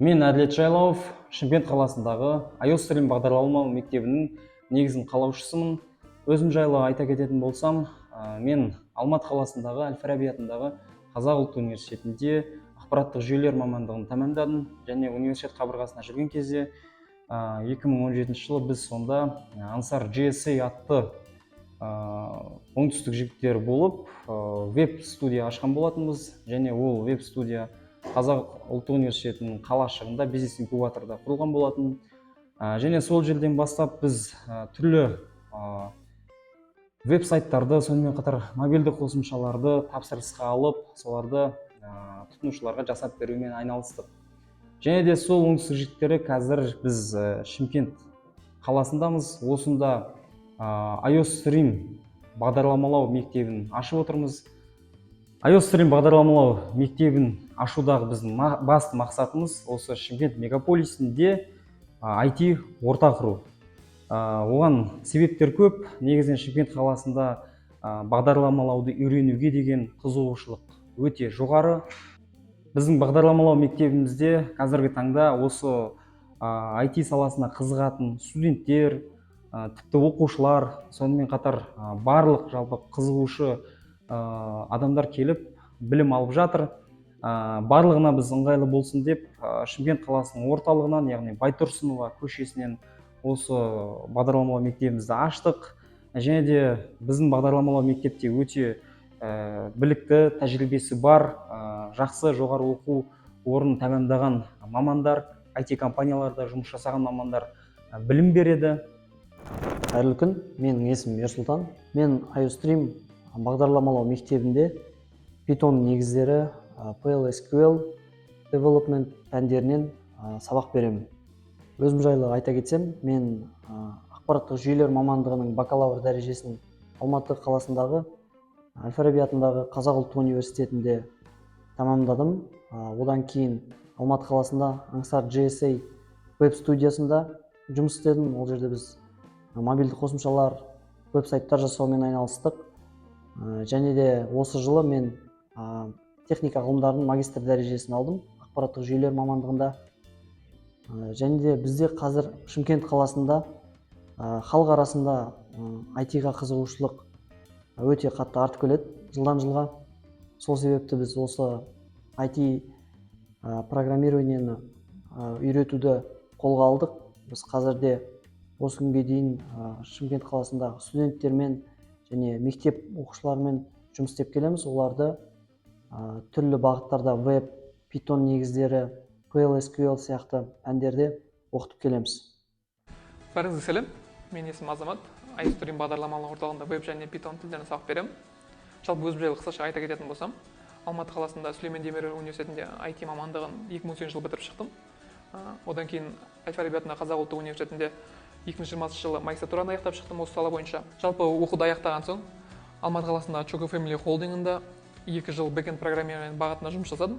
Мен Әділет Жайлауов, Шымкент қаласындағы iOS тілін бағдарламалау мектебінің негізін қалаушысымын. Өзім жайлы айта кететін болсам, мен Алматы қаласындағы Әл-Фараби атындағы Қазақ ұлттық университетінде ақпараттық жүйелер мамандығын тәмамдадым, және университет қабырғасына жүрген кезде 2017 жылы біз сонда Ансар GSA атты оңтүстік жігіттер болып веб-студия ашқан болатынбыз, және ол веб-студия Қазақ ұлттық университетінің қалашығында бизнес инкубаторда құрылған болатын. Және сол жерден бастап біз түрлі веб-сайттарды, сонымен қатар мобильді қосымшаларды тапсырысқа алып, соларды тұтынушыларға жасап берумен айналыстық. Және де сол оңтүстік жігіттері қазір біз Шымкент қаласындамыз. Осында iOS Stream бағдарламалау мектебін ашып отырмыз. iOS Stream бағдарламалау мектебін ашудағы біздің басты мақсатымыз осы Шымкент мегаполисінде IT орта құру. Оған себептер көп. Негізінен Шымкент қаласында бағдарламалауды үйренуге деген қызығушылық өте жоғары. Біздің бағдарламалау мектебімізде қазіргі таңда осы IT саласына қызығатын студенттер, тіпті оқушылар, сонымен қатар барлық жалпы қызығушы адамдар келіп білім алып жатыр. Барлығына біз ыңғайлы болсын деп Шымкент қаласының орталығынан, яғни Байтұрсынова көшесінен осы бағдарламалау мектебімізді аштық. Және де біздің бағдарламалау мектепте өте білікті, тәжірибесі бар, жақсы жоғары оқу орнын тәмамдаған мамандар, IT компанияларда жұмыс жасаған мамандар білім береді. Қайырлы күн, менің есімім Ерсұлтан. Мен iOS Stream бағдарламалау мектебінде Python негіздері, PL/SQL, Development пәндерінен сабақ беремін. Өзім жайлы айта кетсем, мен ақпараттық жүйелер мамандығының бакалавр дәрежесін Алматы қаласындағы Әл-Фараби атындағы Қазақ ұлттық университетінде тәмамдадым. Одан кейін Алматы қаласында Ансар GSA веб-студиясында жұмыс істедім. Ол жерде біз мобильді қосымшалар, веб-сайттар жасаумен айналыстық. Және де осы жылы мен техника ғылымдарының магистр дәрежесін алдым ақпараттық жүйелер мамандығында. Және де бізде қазір Шымкент қаласында халық арасында IT-ға қызығушылық өте қатты артып келеді жылдан жылға. Сол себепті біз осы IT программированиені үйретуді қолға алдық. Біз қазірде осы күнге дейін Шымкент қаласындағы студенттермен және мектеп оқушыларымен жұмыс істеп келеміз. Оларды түрлі бағыттарда веб, Python негіздері, PL/SQL сияқты пәндерде оқытып келеміз. Бәріңізге сәлем, мен есімім Азамат. iOS Stream бағдарламалау орталығында веб және Python тілдерін сабақ беремін. Жалпы өзім жайлы қысқаша айта кететін болсам, Алматы қаласында Сүлеймен Демирел университетінде IT мамандығын 2010 жылы бітіріп шықтым. Одан кейін Әл-Фараби атындағы Қазақ ұлттық университетінде 2020 жылы магистратураны аяқтап шықтым осы сала бойынша. Жалпы оқуды аяқтаған соң Алматы қаласында Choco Family холдингында 2 жыл бэкэнд программированиемен бағытында жұмыс жасадым.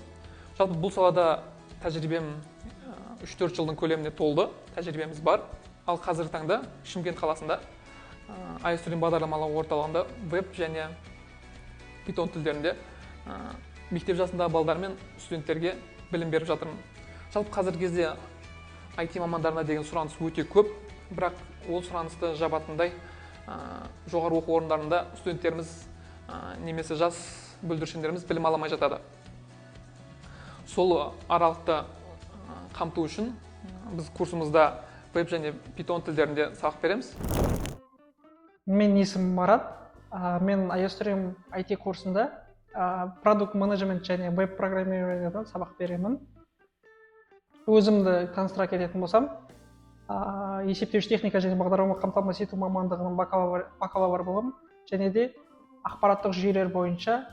Жалпы бұл салада тәжірибем 3-4 жылдың көлеміне толды, тәжірибеміз бар. Ал қазіргі таңда Шымкент қаласында iOS Stream бағдарламалау орталығында веб және Python тілдерінде мектеп жасындағы балдар мен студенттерге білім беріп жатырмын. Жалпы қазіргі кезде IT мамандарына деген сұраныс өте көп, бірақ ол сұранысты жабатындай жоғары оқу орындарында студенттеріміз немесе жас бүлдіршіндеріміз білім аламай жатады. Сол аралықты қамту үшін біз курсымызда веб және Python тілдерінде сабақ береміз. Мен есімім Марат. Мен iOS Stream IT курсында продукт менеджмент және веб программированиядан сабақ беремін. Өзімді таныстыра кететін болсам, есептеуіш техника және бағдарлама қамтамасыз ету мамандығының бакалавр болым, және де ақпараттық жүйелер бойынша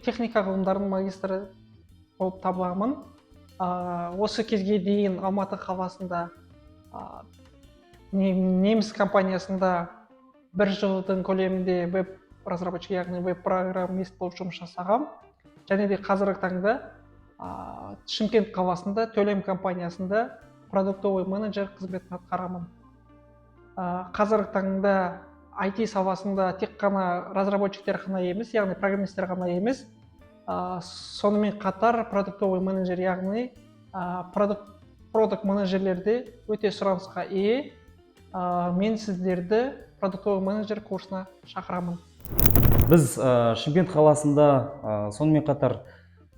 техника ғылымдарының магистрі болып табыламын. Осы кезге дейін Алматы қаласында неміс компаниясында 1 жылдың көлемінде веб-разработчик, яғни веб-программист болып жұмыс жасағам. Және де қазіргі таңда Шымкент қаласында Төлем компаниясында продуктовый менеджер қызметін атқарамын. Қазіргі таңда IT саласында тек қана разработчиктер ғана емес, яғни программисттер ғана емес, Сонымен қатар продуктовый менеджер, яғни продукт менеджерлерде өте сұранысқа ие. Мен сіздерді продуктовый менеджер курсына шақырамын. Біз Шымкент қаласында сонымен қатар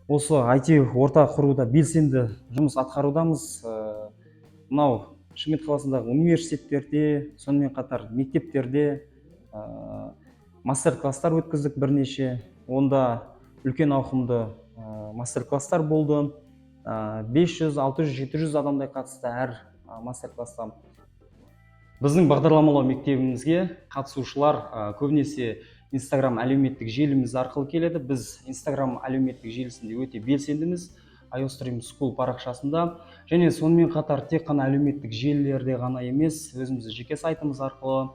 осы IT орта құруда белсенді жұмыс атқарудамыз. Мынау Шымкент қаласындағы университеттерде, сонымен қатар мектептерде мастер-класстар өткіздік бірнеше. Онда үлкен ауқымды мастер-класстар болды. 500, 600, 700 адамдай қатысты әр мастер-класста. Біздің бағдарламалау мектебімізге қатысушылар көбінесе Instagram әлеуметтік желіміз арқылы келеді. Біз Instagram әлеуметтік желісінде өте белсендіміз. iOStream School парақшасында. Және сонымен қатар тек қана әлеуметтік желілерде ғана емес, өзіміздің жеке сайтымыз арқылы.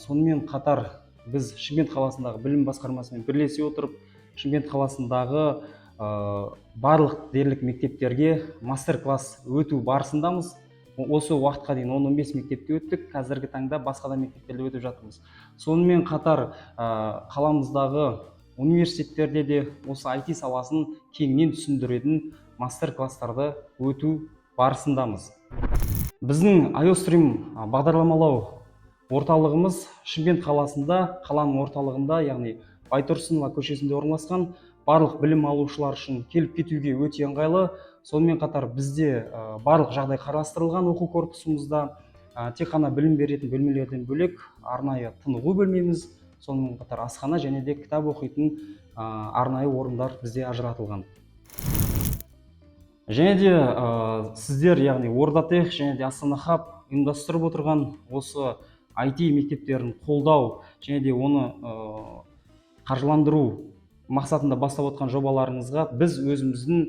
Сонымен қатар біз Шымкент қаласындағы білім басқармасымен бірлесе отырып, Шымкент қаласындағы барлық дерлік мектептерге мастер-класс өту барысындамыз. Осы уақытқа дейін 10-15 мектепте өттік, қазіргі таңда басқа да мектептерде өтіп жатырмыз. Сонымен қатар қаламыздағы университеттерде де осы IT саласын кеңінен түсіндіретін мастер-класстарды өту барысындамыз. Біздің iOStream бағдарламалау орталығымыз Шымкент қаласында, қаланың орталығында, яғни Байтұрсынова көшесінде орналасқан. Барлық білім алушылар үшін келіп кетуге өте ыңғайлы. Сонымен қатар бізде барлық жағдай қарастырылған оқу корпусымызда. Тек қана білім беретін бөлмелерден бөлек арнайы тынығу бөлмеміз, сонымен қатар асхана және де кітап оқитын арнайы орындар бізде ажыратылған. Және де сіздер, яғни Ордатех және де Астана Хаб ұйымдастырып отырған осы IT мектептерін қолдау және де оны қаржыландыру мақсатында бастап отқан жобаларыңызға біз өзіміздің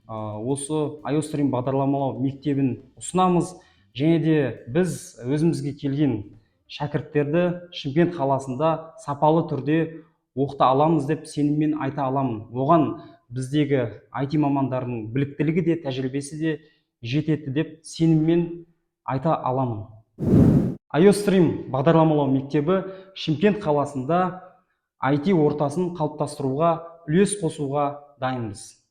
осы iOStream бағдарламалау мектебін ұсынамыз. Және де біз өзімізге келген шәкірттерді Шымкент қаласында сапалы түрде оқыта аламыз деп сеніммен айта аламын. Оған біздегі IT мамандарының біліктілігі де, тәжірибесі де жетеді деп сеніммен айта аламын. iOStream бағдарламалау мектебі Шымкент қаласында IT ортасын қалыптастыруға үлес қосуға дайынбыз.